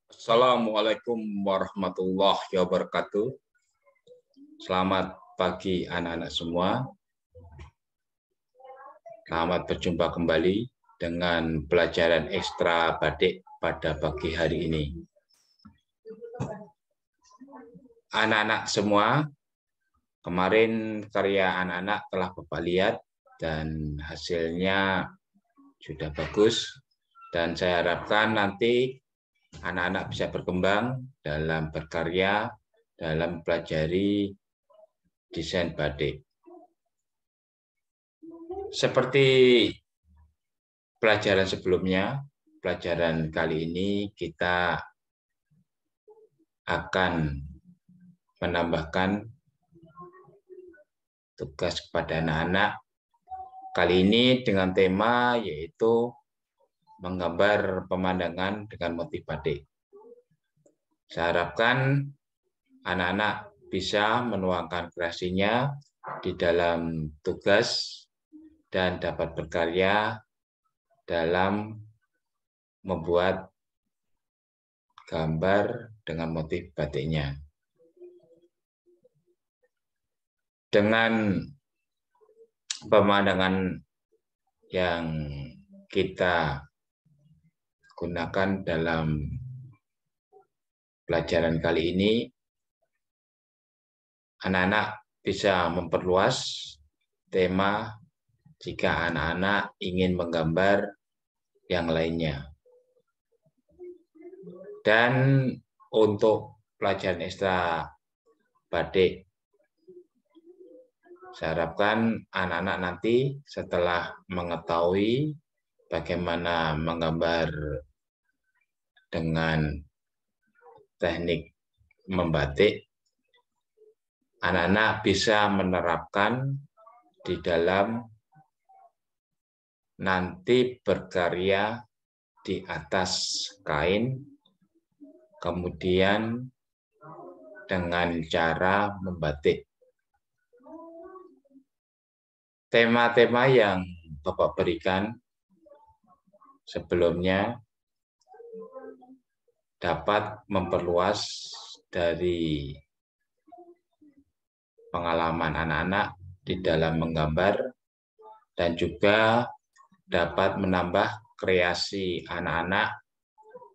Assalamualaikum warahmatullahi wabarakatuh. Selamat pagi anak-anak semua. Selamat berjumpa kembali dengan pelajaran ekstra badik pada pagi hari ini. Anak-anak semua, kemarin karya anak-anak telah Bapak lihat dan hasilnya sudah bagus. Dan saya harapkan nanti anak-anak bisa berkembang dalam berkarya, dalam pelajari desain batik. Seperti pelajaran sebelumnya, pelajaran kali ini kita akan menambahkan tugas kepada anak-anak. Kali ini dengan tema yaitu menggambar pemandangan dengan motif batik. Saya harapkan anak-anak bisa menuangkan kreasinya di dalam tugas dan dapat berkarya dalam membuat gambar dengan motif batiknya. Dengan pemandangan yang kita gunakan dalam pelajaran kali ini, anak-anak bisa memperluas tema jika anak-anak ingin menggambar yang lainnya. Dan untuk pelajaran ekstra batik, saya harapkan anak-anak nanti setelah mengetahui bagaimana menggambar dengan teknik membatik, anak-anak bisa menerapkan di dalam nanti berkarya di atas kain, kemudian dengan cara membatik. Tema-tema yang Bapak berikan sebelumnya dapat memperluas dari pengalaman anak-anak di dalam menggambar dan juga dapat menambah kreasi anak-anak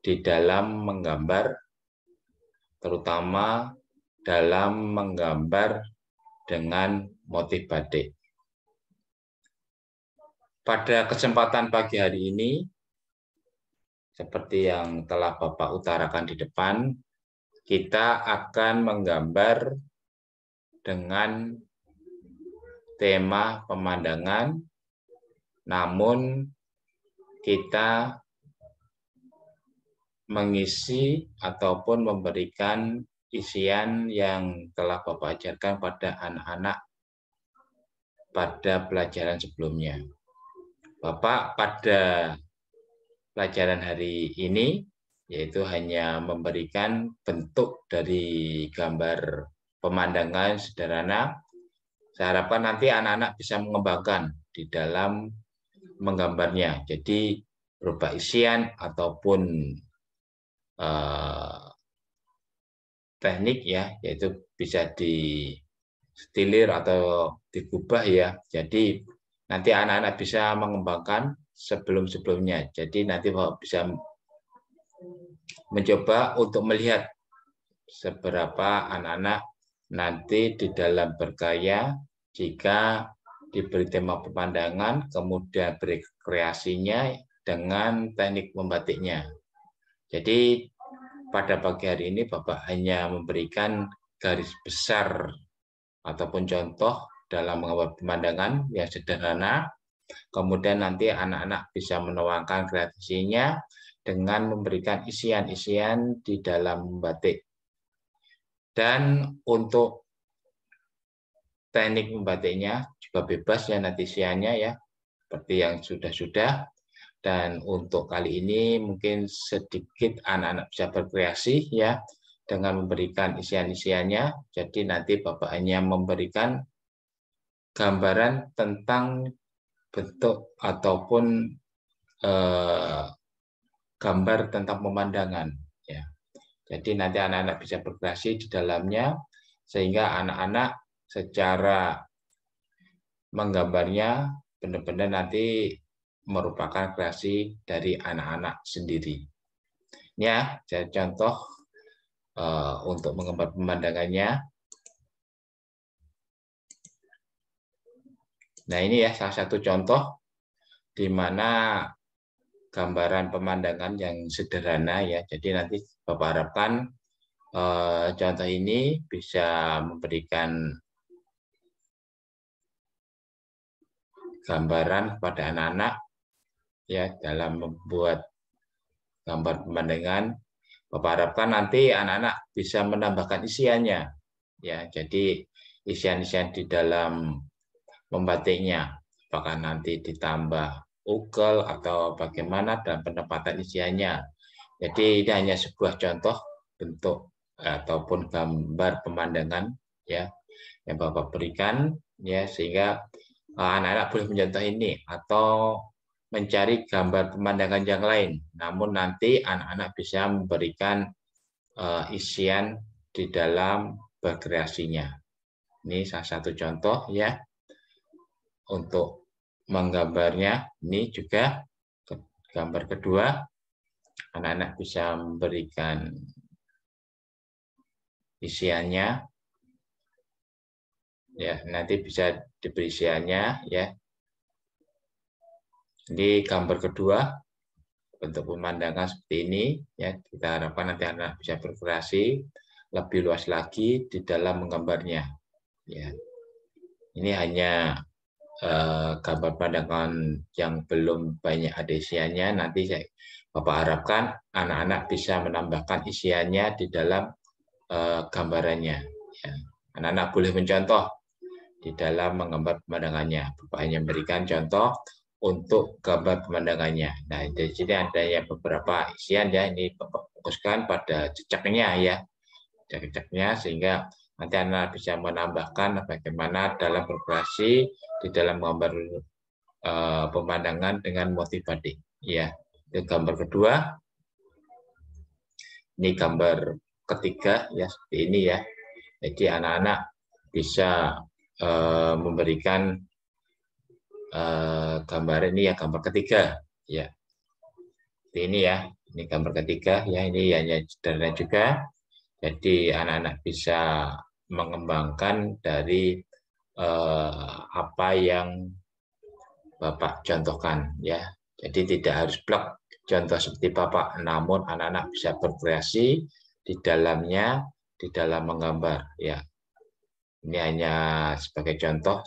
di dalam menggambar, terutama dalam menggambar dengan motif batik. Pada kesempatan pagi hari ini, seperti yang telah Bapak utarakan di depan, kita akan menggambar dengan tema pemandangan, namun kita mengisi ataupun memberikan isian yang telah Bapak ajarkan pada anak-anak pada pelajaran sebelumnya. Bapak pada pelajaran hari ini yaitu hanya memberikan bentuk dari gambar pemandangan sederhana. Saya harapkan nanti anak-anak bisa mengembangkan di dalam menggambarnya. Jadi berupa isian ataupun teknik ya, yaitu bisa distilir atau digubah ya. Jadi nanti anak-anak bisa mengembangkan sebelum-sebelumnya. Jadi nanti Bapak bisa mencoba untuk melihat seberapa anak-anak nanti di dalam berkarya jika diberi tema pemandangan, kemudian berkreasinya dengan teknik membatiknya. Jadi pada pagi hari ini Bapak hanya memberikan garis besar ataupun contoh dalam menggambar pemandangan yang sederhana. Kemudian nanti anak-anak bisa menuangkan kreasinya dengan memberikan isian-isian di dalam membatik. Dan untuk teknik membatiknya juga bebas ya nanti isiannya ya, seperti yang sudah-sudah. Dan untuk kali ini mungkin sedikit anak-anak bisa berkreasi ya dengan memberikan isian-isiannya. Jadi nanti Bapak hanya memberikan gambaran tentang bentuk ataupun gambar tentang pemandangan. Ya. Jadi nanti anak-anak bisa berkreasi di dalamnya, sehingga anak-anak secara menggambarnya benar-benar nanti merupakan kreasi dari anak-anak sendiri. Ya, jadi contoh untuk menggambar pemandangannya. Nah, ini ya salah satu contoh di mana gambaran pemandangan yang sederhana ya. Jadi nanti Bapak harapkan contoh ini bisa memberikan gambaran kepada anak-anak ya dalam membuat gambar pemandangan. Bapak harapkan nanti anak-anak bisa menambahkan isiannya ya. Jadi isian-isian di dalam membatiknya, apakah nanti ditambah ukel atau bagaimana dalam penempatan isiannya. Jadi ini hanya sebuah contoh bentuk ataupun gambar pemandangan ya yang Bapak berikan ya, sehingga anak-anak boleh mencontoh ini atau mencari gambar pemandangan yang lain. Namun nanti anak-anak bisa memberikan isian di dalam berkreasinya. Ini salah satu contoh ya. Untuk menggambarnya, ini juga gambar kedua, anak-anak bisa memberikan isiannya, ya nanti bisa diberi isiannya, ya. Ini gambar kedua, bentuk pemandangan seperti ini, ya kita harapkan nanti anak-anak bisa berkreasi lebih luas lagi di dalam menggambarnya, ya. Ini hanya gambar pandangan yang belum banyak ada isiannya, nanti Bapak harapkan anak-anak bisa menambahkan isiannya di dalam gambarannya. Ya. Anak-anak boleh mencontoh di dalam menggambar pemandangannya. Bapak hanya memberikan contoh untuk gambar pemandangannya. Nah, di sini ada beberapa isian ya, ini Bapak fokuskan pada jejaknya ya, jejaknya sehingga nanti anak bisa menambahkan bagaimana dalam berkreasi di dalam gambar pemandangan dengan motif batik. Ya, itu gambar kedua. Ini gambar ketiga ya seperti ini ya. Jadi anak-anak bisa memberikan gambar ini ya, gambar ketiga ya. Seperti ini ya. Ini gambar ketiga ya. Ini hanya sederhana juga. Jadi anak-anak bisa mengembangkan dari apa yang Bapak contohkan ya. Jadi tidak harus plek contoh seperti Bapak, namun anak-anak bisa berkreasi di dalamnya, di dalam menggambar ya. Ini hanya sebagai contoh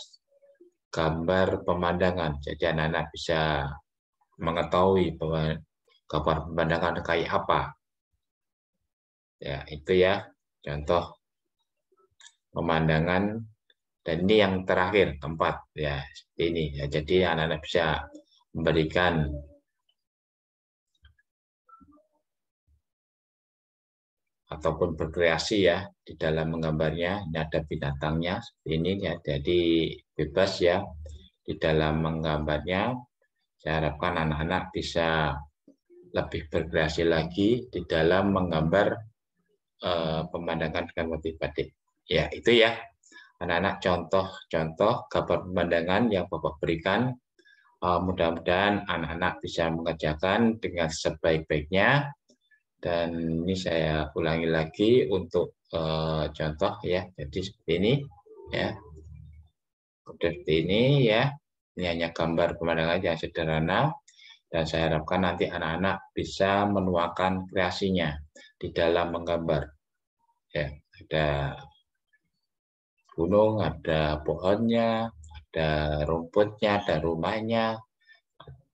gambar pemandangan. Jadi anak-anak bisa mengetahui bahwa gambar pemandangan kayak apa. Ya, itu ya contoh pemandangan. Dan ini yang terakhir, keempat ya seperti ini ya. Jadi anak-anak bisa memberikan ataupun berkreasi ya di dalam menggambarnya. Ini ada binatangnya seperti ini ya. Jadi bebas ya di dalam menggambarnya. Saya harapkan anak-anak bisa lebih berkreasi lagi di dalam menggambar pemandangan dengan motif batik. Ya, itu ya. Anak-anak contoh-contoh gambar pemandangan yang Bapak berikan. Mudah-mudahan anak-anak bisa mengerjakan dengan sebaik-baiknya. Dan ini saya ulangi lagi untuk contoh ya. Jadi seperti ini ya. Seperti ini ya. Ini hanya gambar pemandangan yang sederhana. Dan saya harapkan nanti anak-anak bisa menuangkan kreasinya di dalam menggambar. Ya, ada gunung, ada pohonnya, ada rumputnya, ada rumahnya.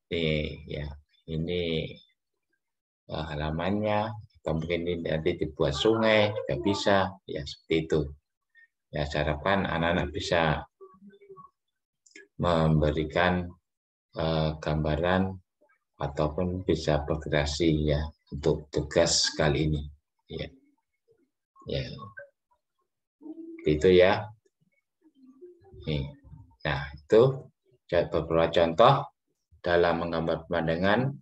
Ya, ini halamannya, atau mungkin ini nanti dibuat sungai juga bisa, ya seperti itu. Ya, saya harapkan anak-anak bisa memberikan gambaran ataupun bisa berkreasi ya untuk tugas kali ini. Ya, ya, itu ya. Nah, itu beberapa contoh dalam menggambar pemandangan.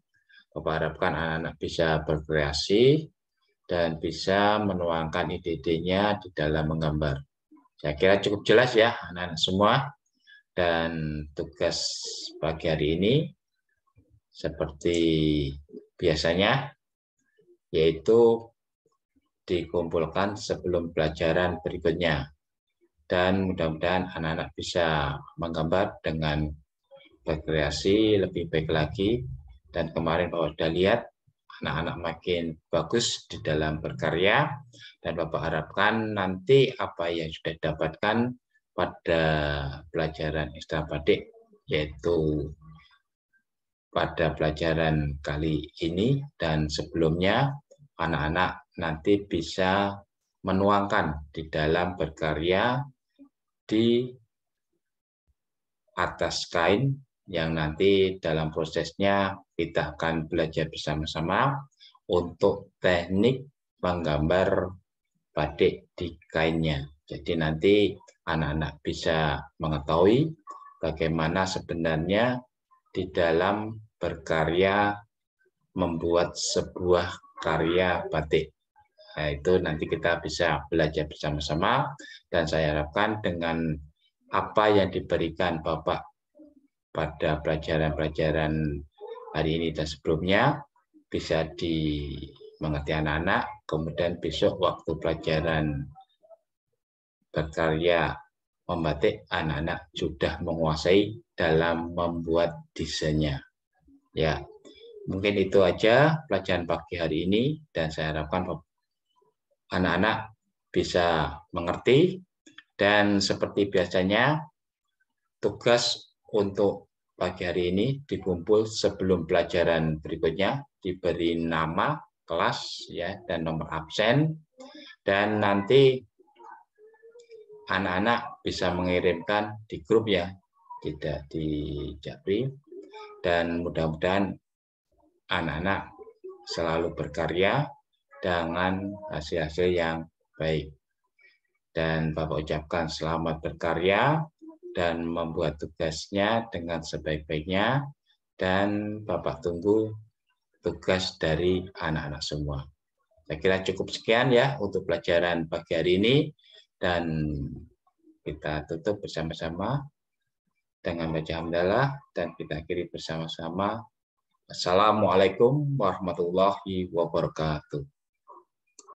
Bapak harapkan anak-anak bisa berkreasi dan bisa menuangkan ide-idenya di dalam menggambar. Saya kira cukup jelas ya anak-anak semua. Dan tugas pagi hari ini seperti biasanya, yaitu dikumpulkan sebelum pelajaran berikutnya. Dan mudah-mudahan anak-anak bisa menggambar dengan berkreasi lebih baik lagi. Dan kemarin Bapak sudah lihat anak-anak makin bagus di dalam berkarya, dan Bapak harapkan nanti apa yang sudah didapatkan pada pelajaran ekstra badik, yaitu pada pelajaran kali ini dan sebelumnya, anak-anak nanti bisa menuangkan di dalam berkarya di atas kain yang nanti dalam prosesnya kita akan belajar bersama-sama untuk teknik menggambar batik di kainnya. Jadi nanti anak-anak bisa mengetahui bagaimana sebenarnya di dalam berkarya membuat sebuah karya batik. Nah, itu nanti kita bisa belajar bersama-sama, dan saya harapkan dengan apa yang diberikan Bapak pada pelajaran-pelajaran hari ini dan sebelumnya bisa dimengerti anak-anak, kemudian besok waktu pelajaran berkarya membatik, anak-anak sudah menguasai dalam membuat desainnya. Ya, mungkin itu aja pelajaran pagi hari ini, dan saya harapkan anak-anak bisa mengerti. Dan seperti biasanya, tugas untuk pagi hari ini dikumpul sebelum pelajaran berikutnya, diberi nama, kelas, ya, dan nomor absen, dan nanti anak-anak bisa mengirimkan di grup ya, tidak di Japri, dan mudah-mudahan anak-anak selalu berkarya dengan hasil-hasil yang baik. Dan Bapak ucapkan selamat berkarya dan membuat tugasnya dengan sebaik-baiknya, dan Bapak tunggu tugas dari anak-anak semua. Saya kira cukup sekian ya untuk pelajaran pagi hari ini, dan kita tutup bersama-sama dengan baca hamdalah, dan kita akhiri bersama-sama. Assalamualaikum warahmatullahi wabarakatuh.